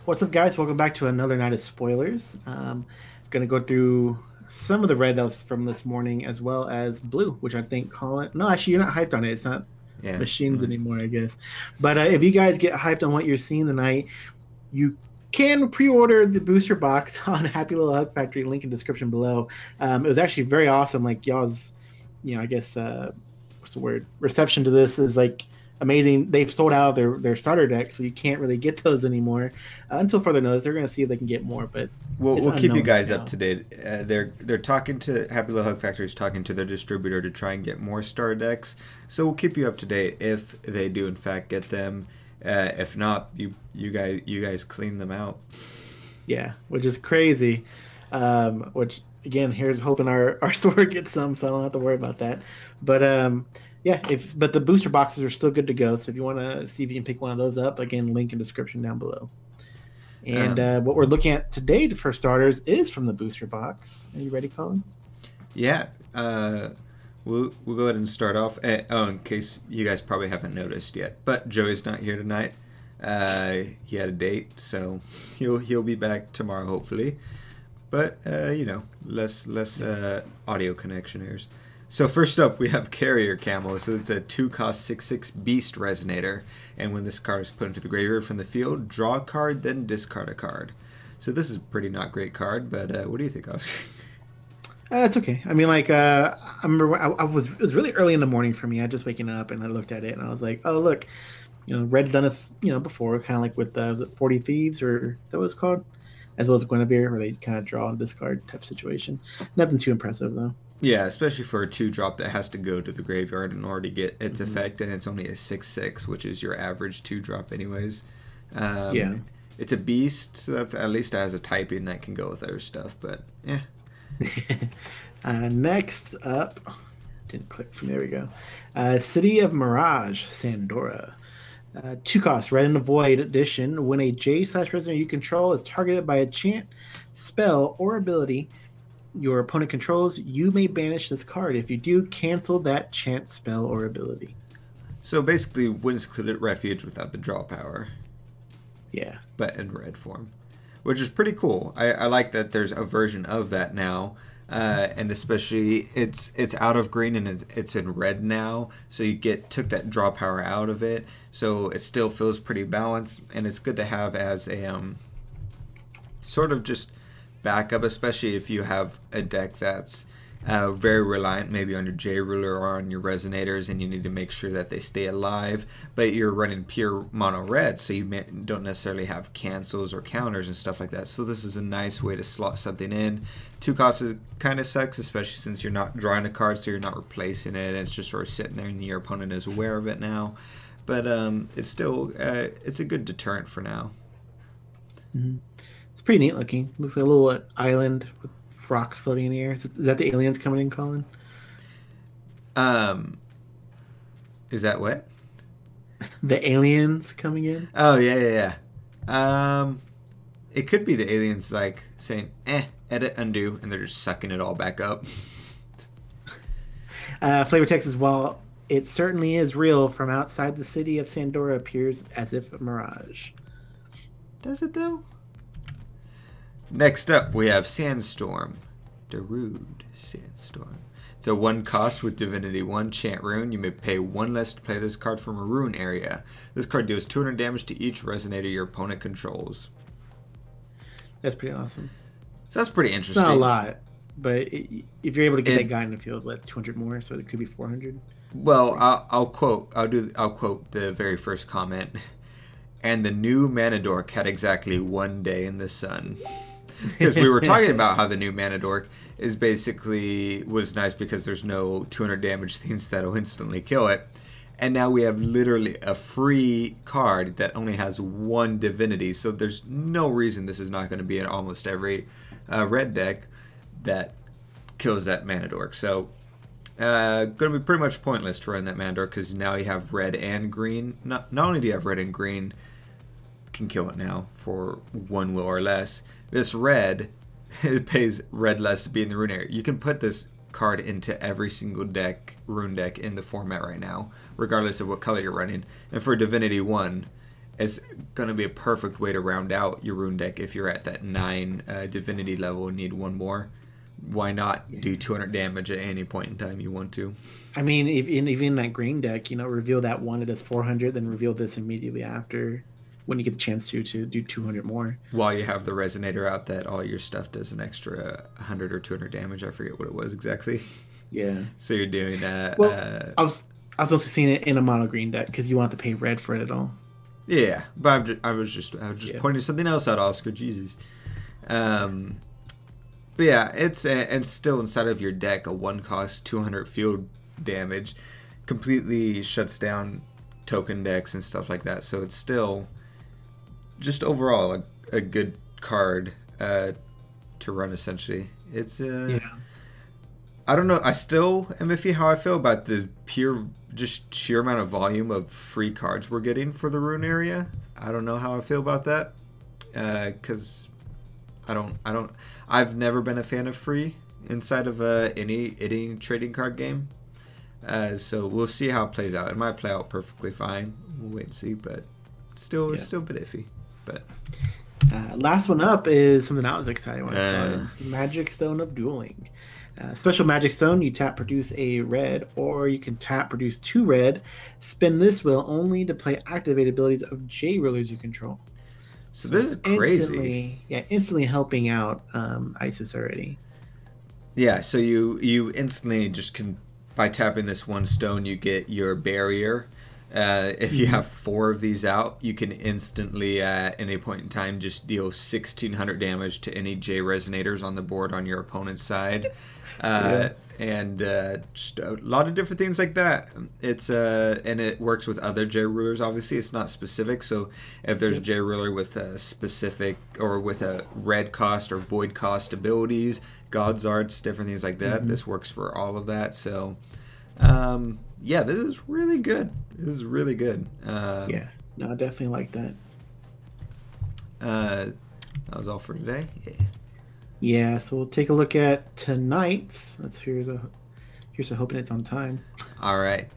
What's up, guys? Welcome back to another night of spoilers. Gonna go through some of the red that was from this morning, as well as blue, which I think Colin. No, actually, you're not hyped on it. It's not Yeah. machines anymore, I guess. But if you guys get hyped on what you're seeing tonight, you can pre-order the booster box on Happy Little Hug Factory. Link in description below. It was actually very awesome. Like y'all's, I guess what's the word? Reception to this is like amazing. They've sold out their starter deck, so you can't really get those anymore until further notice. They're going to see if they can get more, but We'll keep you guys right up to date. They're talking to Happy Little Hug Factory is talking to their distributor to try and get more star decks. So we'll keep you up to date if they do in fact get them. If not, you guys clean them out. Yeah, which is crazy. Which again, here's hoping our store gets some, so I don't have to worry about that. But yeah, but the booster boxes are still good to go. So if you want to see if you can pick one of those up, again, link in description down below. And what we're looking at today for starters is from the booster box. Are you ready, Colin? Yeah. We'll go ahead and start off. In case you guys probably haven't noticed yet, but Joey's not here tonight. He had a date, so he'll be back tomorrow hopefully. But less audio connection errors. So first up, we have Carrier Camo. So it's a 2-cost 6/6 Beast Resonator, and when this card is put into the graveyard from the field, draw a card, then discard a card. So this is a pretty not great card, but what do you think, Oscar? It's okay. I mean, like, I remember it was really early in the morning for me. I just waking up and I looked at it and I was like, oh look, Red's done this, before, kind of like with was it 40 Thieves or that was called, as well as Guinevere, where they kind of draw and discard type situation. Nothing too impressive though. Yeah, especially for a 2-drop that has to go to the graveyard in order to get its effect, and it's only a 6/6, which is your average 2-drop anyways. Yeah. It's a beast, so that's at least it has a typing that can go with other stuff, but yeah. Next up, didn't click from there we go. City of Mirage, Sandora. 2 costs, Red in the Void edition. When a J/Resident you control is targeted by a chant, spell, or ability your opponent controls, you may banish this card. If you do, cancel that chant, spell, or ability. So basically, Wind Secluded Refuge without the draw power. Yeah. But in red form. Which is pretty cool. I like that there's a version of that now. And especially, it's out of green and it's in red now. So you took that draw power out of it. So it still feels pretty balanced. And it's good to have as a sort of just backup, especially if you have a deck that's very reliant maybe on your J-Ruler or on your Resonators, and you need to make sure that they stay alive, but you're running pure mono red, so you don't necessarily have cancels or counters and stuff like that. So this is a nice way to slot something in. 2 costs kind of sucks, especially since you're not drawing a card, so you're not replacing it, and it's just sort of sitting there and your opponent is aware of it now. But it's still it's a good deterrent for now. Mm-hmm. It's pretty neat looking. Looks like a little island with rocks floating in the air. Is that the aliens coming in, Colin? Is that what? The aliens coming in? Oh yeah. It could be the aliens like saying, edit, undo, and they're just sucking it all back up. Flavor text as well. It certainly is real. From outside the city of Sandora appears as if a mirage. Does it though? Next up, we have Sandstorm. Darude Sandstorm. It's a 1-cost with Divinity 1 Chant Rune. You may pay 1 less to play this card from a rune area. This card deals 200 damage to each Resonator your opponent controls. That's pretty awesome. So that's pretty interesting. It's not a lot, but if you're able to get that guy in the field, 200 more, so it could be 400. Well, I'll quote the very first comment. And the new Mana Dork had exactly 1 day in the sun. Because we were talking about how the new Mana Dork was nice because there's no 200 damage things that'll instantly kill it. And now we have literally a free card that only has 1 divinity. So there's no reason this is not going to be in almost every red deck that kills that Mana Dork. So going to be pretty much pointless to run that Mana Dork because now you have red and green. Not only do you have red and green, can kill it now for 1 will or less. This red, it pays red less to be in the rune area. You can put this card into every single rune deck in the format right now, regardless of what color you're running. And for Divinity 1, it's going to be a perfect way to round out your rune deck if you're at that 9 divinity level and need one more. Why not do 200 damage at any point in time you want to? I mean, even that green deck, reveal that one that does 400, then reveal this immediately after when you get the chance to do 200 more. While you have the resonator out that all your stuff does an extra 100 or 200 damage. I forget what it was exactly. Yeah. So you're doing well, I was mostly seeing it in a mono green deck because you want to pay red for it at all. Yeah, but I was just pointing something else out, Oscar. Jesus. But yeah, it's and still inside of your deck, a 1-cost 200 field damage completely shuts down token decks and stuff like that. So it's still just overall a good card to run. Essentially, it's I don't know. I still am iffy how I feel about the just sheer amount of volume of free cards we're getting for the rune area. I don't know how I feel about that because I've never been a fan of free inside of any trading card game. So we'll see how it plays out. It might play out perfectly fine. We'll wait and see, but it's still a bit iffy. But last one up is something I was excited when I saw it. Magic Stone of Dueling. Special Magic Stone, you tap produce a red, or you can tap produce 2 red. Spin this will only to play activated abilities of J rulers you control. So this is crazy. Instantly helping out Isis already. Yeah, so you instantly just can, by tapping this 1 stone, you get your barrier. If you have 4 of these out, you can instantly at any point in time just deal 1,600 damage to any J resonators on the board on your opponent's side. And just a lot of different things like that. It's and it works with other J rulers. Obviously, it's not specific. So if there's a J ruler with a specific or with a red cost or void cost abilities, God's Arts, different things like that, this works for all of that. So yeah, this is really good. This is really good. Yeah, no, I definitely like that. That was all for today. Yeah. Yeah, so we'll take a look at tonight's. Here's a hoping it's on time. All right.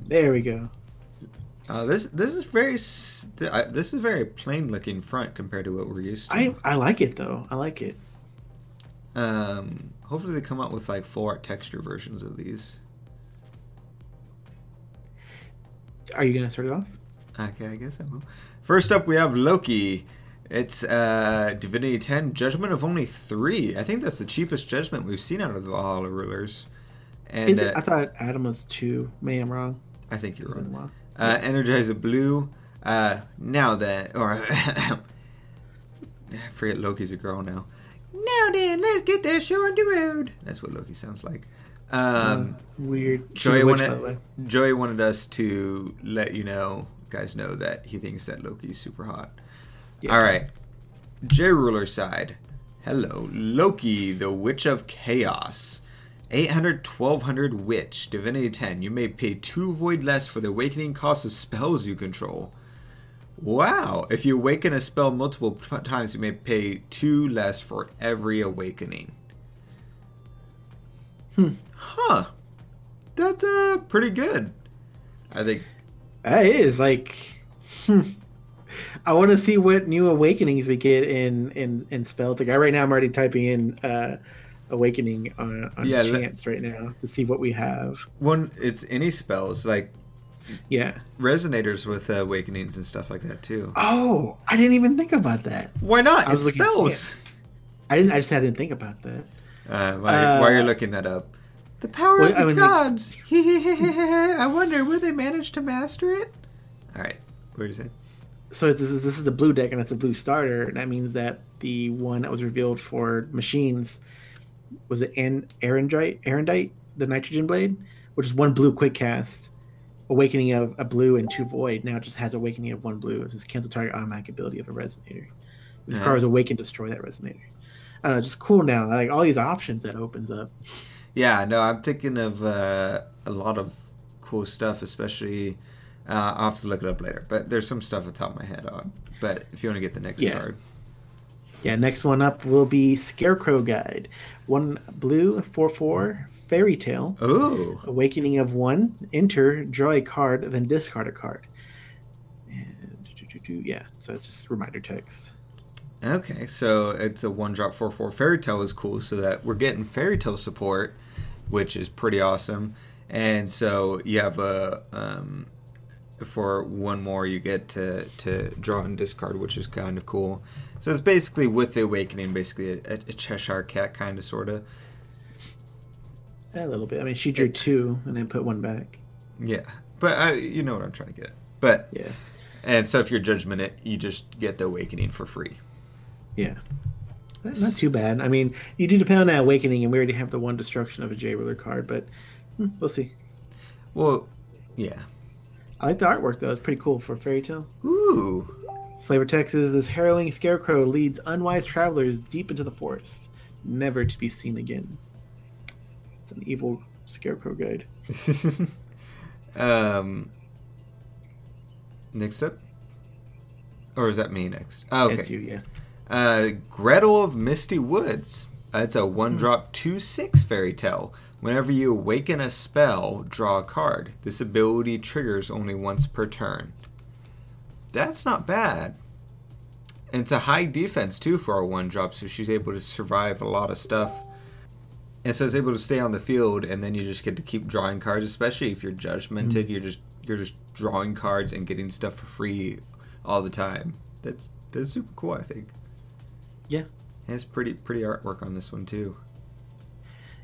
There we go. This is very plain looking front compared to what we're used to. I like it though. I like it. Hopefully they come out with like full art texture versions of these. Are you gonna start it off? Okay, I guess I will. First up, we have Loki. It's Divinity 10, Judgment of only 3. I think that's the cheapest judgment we've seen out of the Valhalla rulers. And is it? I thought Adam was 2. Maybe I'm wrong. I think you're wrong. Energize a blue. Now then, or I forget Loki's a girl now. Now then, let's get this show on the road. That's what Loki sounds like. Weird. Joey wanted us to let guys know that he thinks that Loki's super hot. Yeah. All right, J ruler side. Hello, Loki, the Witch of Chaos. 800, 1200 Witch, Divinity 10. You may pay 2 void less for the awakening cost of spells you control. Wow! If you awaken a spell multiple times, you may pay 2 less for every awakening. Huh. That's pretty good. I think. That is like. I want to see what new awakenings we get in spells. Like right now, I'm already typing in awakening on chance right now to see what we have. It's any spells like resonators with awakenings and stuff like that too. Oh, I didn't even think about that. Why not? It's spells. I didn't think about that. While you're looking that up, the power of the gods. I wonder will they manage to master it? All right, what are you saying? So this is the blue deck, and it's a blue starter. And that means that the one that was revealed for machines was it Erendite, the Nitrogen Blade, which is 1 blue quick cast, awakening of a blue and 2 void. Now it just has awakening of 1 blue. It says cancel target automatic ability of a resonator. This card is awaken, destroy that resonator. I don't know, just cool now. Like all these options that opens up. Yeah, no, I'm thinking of a lot of cool stuff, especially. I'll have to look it up later, but there's some stuff on top of my head on. But if you want to get the next card. Yeah, next one up will be Scarecrow Guide. 1 blue, 4/4, Fairy Tale. Ooh. Awakening of 1, enter, draw a card, then discard a card. And Yeah, so it's just reminder text. Okay, so it's a 1-drop 4/4 Fairy Tale is cool, so that we're getting Fairy Tale support, which is pretty awesome. And so you have a for one more you get to draw and discard, which is kind of cool. So it's basically with the Awakening, basically a Cheshire Cat kind of sort of. A little bit. I mean, she drew 2 and then put 1 back. Yeah, but you know what I'm trying to get at. But yeah. And so if you're Judgment it, you just get the Awakening for free. Yeah. Not too bad. I mean, you do depend on that Awakening, and we already have the 1 destruction of a J-Ruler card, but we'll see. Well, yeah. I like the artwork, though. It's pretty cool for Fairy Tale. Ooh. Flavor text is, this harrowing Scarecrow leads unwise travelers deep into the forest, never to be seen again. It's an evil Scarecrow guide. Next up? Or is that me next? Oh, okay. It's you, yeah. Gretl of Misty Woods. It's a 1-drop 2/6 Fairy Tale. Whenever you awaken a spell, draw a card. This ability triggers only once per turn. That's not bad. And it's a high defense, too, for our 1-drop, so she's able to survive a lot of stuff. And so it's able to stay on the field, and then you just get to keep drawing cards, especially if you're Judgmented. You're just drawing cards and getting stuff for free all the time. That's super cool, I think. Yeah. And it's pretty artwork on this one, too.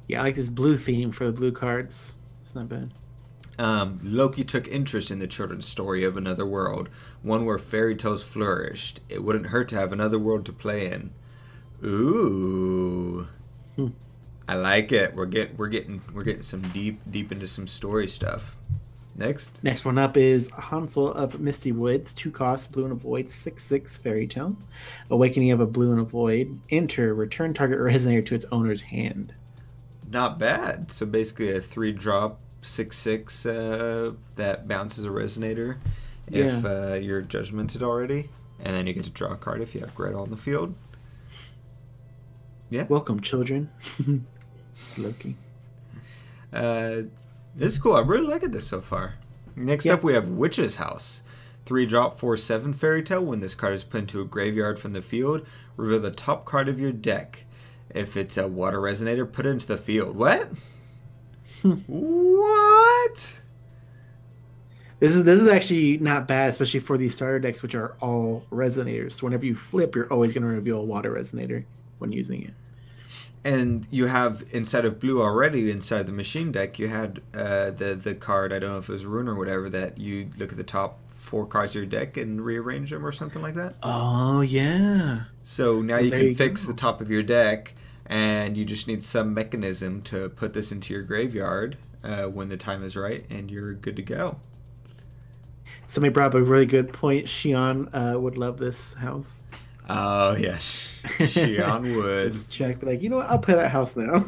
Yeah, I like this blue theme for the blue cards. It's not bad. Loki took interest in the children's story of another world, one where fairy tales flourished. It wouldn't hurt to have another world to play in. Ooh. I like it. We're getting some deep into some story stuff. Next one up is Hansel of Misty Woods, 2 cost, blue and a void, 6/6 Fairy Tale. Awakening of a blue and a void. Enter, return target resonator to its owner's hand. Not bad. So basically a 3-drop 6/6 that bounces a resonator if you're Judgmented already, and then you get to draw a card if you have Gretl on the field. Yeah. Welcome, children. Loki. This is cool. I'm really liking this so far. Next up, we have Witch's House. 3-drop 4/7 Fairy Tale. When this card is put into a graveyard from the field, reveal the top card of your deck. If it's a water resonator, put it into the field. What? What? This is actually not bad, especially for these starter decks, which are all resonators. So whenever you flip, you're always going to reveal a water resonator when using it. And you have, instead of blue already, inside the machine deck, you had the card, I don't know if it was Rune or whatever, that you look at the top 4 cards of your deck and rearrange them or something like that. Oh, yeah. So now you can fix the top of your deck, and you just need some mechanism to put this into your graveyard when the time is right, and you're good to go. Somebody brought up a really good point. Shion would love this house. Oh, yes. Shion would. Just check, but you know what? I'll play that house now.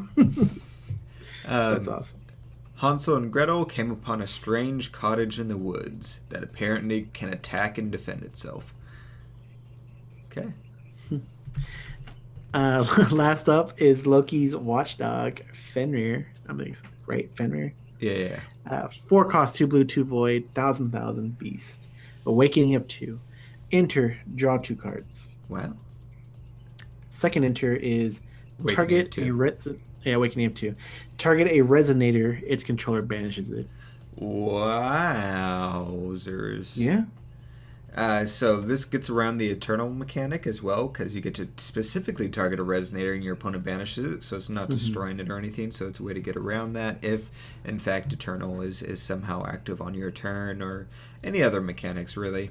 That's awesome. Hansel and Gretl came upon a strange cottage in the woods that apparently can attack and defend itself. Okay. Last up is Loki's Watchdog Fenrir. Right? Fenrir? Yeah. 4 cost, 2 blue, 2 void, 1,000 beast. Awakening of 2. Enter, draw 2 cards. Wow. Second enter is Awakening target Awakening of 2. Target a resonator, its controller banishes it. Wowzers. Yeah. So this gets around the Eternal mechanic as well, because you get to specifically target a resonator and your opponent banishes it, so it's not destroying it or anything, so it's a way to get around that if, in fact, Eternal is somehow active on your turn, or any other mechanics, really.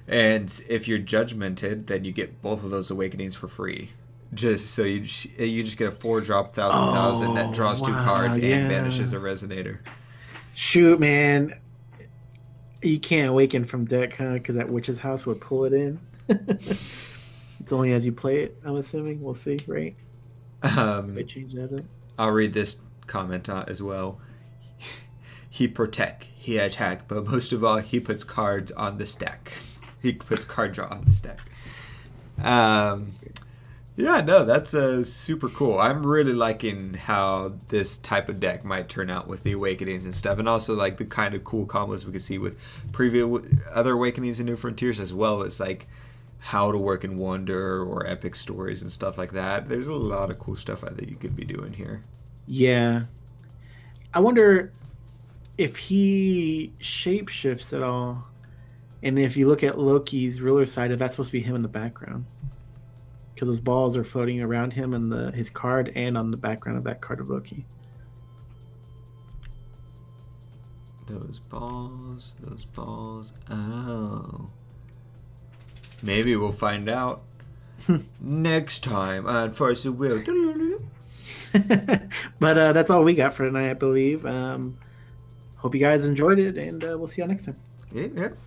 And if you're Judgmented, then you get both of those Awakenings for free. Just so you just get a 4-drop 1,000 that draws 2 cards and banishes a resonator. Shoot, man. You can't awaken from deck, huh? Because that Witch's House would pull it in. It's only as you play it, I'm assuming. We'll see, right? They change that up. I'll read this comment as well. He protect, he attack, but most of all, he puts cards on the stack. He puts card draw on the stack. Yeah, no, that's super cool. I'm really liking how this type of deck might turn out with the Awakenings and stuff, and also like the kind of cool combos we could see with other Awakenings and New Frontiers, as well as like how to work in Wonder or Epic Stories and stuff like that. There's a lot of cool stuff I think you could be doing here. Yeah. I wonder if he shapeshifts at all. And if you look at Loki's ruler side, that's supposed to be him in the background. Because those balls are floating around him and his card and on the background of that card of Loki. Those balls, those balls. Oh. Maybe we'll find out next time on Force of Will. But that's all we got for tonight, I believe. Hope you guys enjoyed it, and we'll see you all next time. Yep.